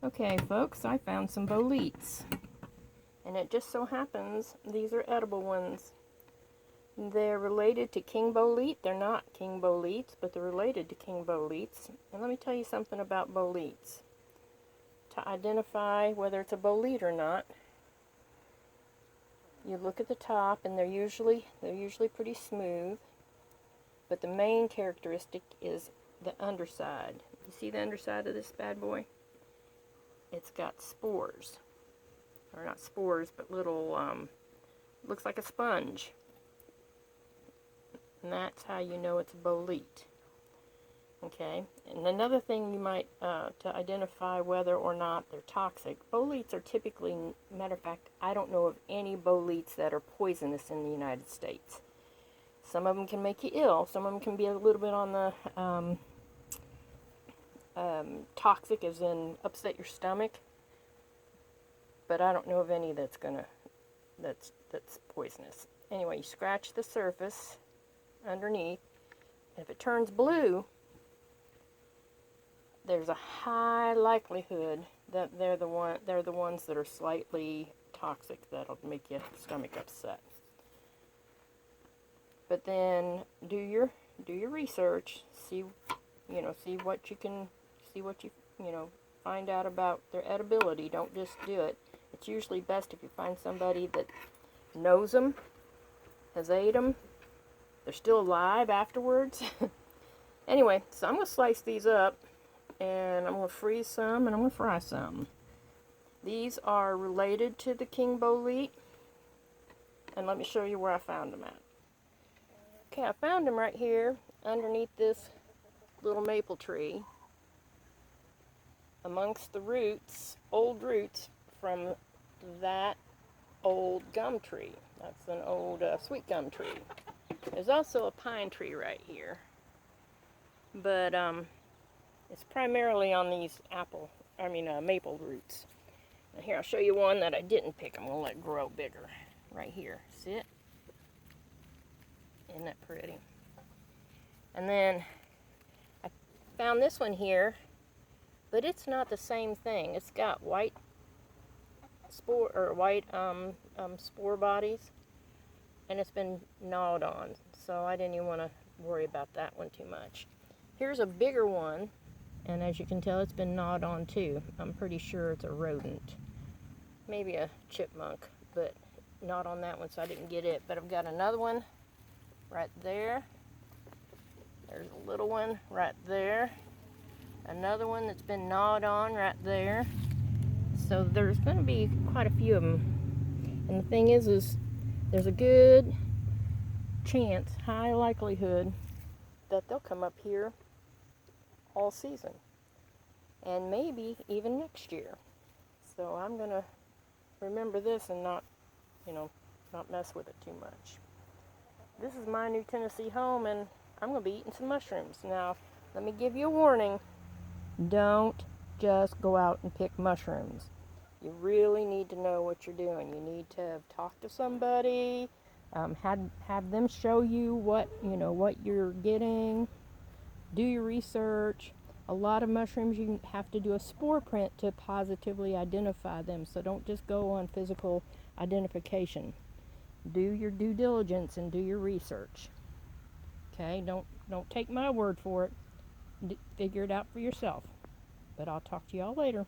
Okay folks, I found some boletes, and it just so happens these are edible ones. They're related to king bolete. They're not king boletes, but they're related to king boletes. And let me tell you something about boletes. To identify whether it's a bolete or not, you look at the top, and they're usually pretty smooth, but the main characteristic is the underside. You see the underside of this bad boy? It's got spores, or not spores, but little, looks like a sponge. And that's how you know it's a bolete. Okay, and another thing you might, to identify whether or not they're toxic, boletes are typically, matter of fact, I don't know of any boletes that are poisonous in the United States. Some of them can make you ill, some of them can be a little bit on the toxic, as in upset your stomach, but I don't know of any that's poisonous. Anyway, you scratch the surface underneath, and if it turns blue, there's a high likelihood that they're the ones that are slightly toxic, that'll make your stomach upset. But then do your research, see what you find out about their edibility. Don't just do it. It's usually best if you find somebody that knows them, has ate them, they're still alive afterwards. Anyway, so I'm going to slice these up, and I'm going to freeze some, and I'm going to fry some. These are related to the king bolete, and let me show you where I found them at. Okay, I found them right here underneath this little maple tree, amongst the roots, old roots from that old gum tree. That's an old sweet gum tree. There's also a pine tree right here, but it's primarily on these maple roots. Now here, I'll show you one that I didn't pick. I'm going to let grow bigger. Right here. See it? Isn't that pretty? And then I found this one here, but it's not the same thing. It's got white spore bodies, and it's been gnawed on, so I didn't even want to worry about that one too much. Here's a bigger one, and as you can tell, it's been gnawed on too. I'm pretty sure it's a rodent, maybe a chipmunk, but not on that one, so I didn't get it. But I've got another one right there. There's a little one right there. Another one that's been gnawed on right there. So there's going to be quite a few of them. And the thing is there's a good chance, high likelihood, that they'll come up here all season. And maybe even next year. So I'm going to remember this and not mess with it too much. This is my new Tennessee home, and I'm going to be eating some mushrooms. Now, let me give you a warning. Don't just go out and pick mushrooms. You really need to know what you're doing. You need to have talked to somebody, have them show you what you're getting. Do your research. A lot of mushrooms, you have to do a spore print to positively identify them. So don't just go on physical identification. Do your due diligence and do your research. Okay, don't take my word for it. Figure it out for yourself. But I'll talk to y'all later.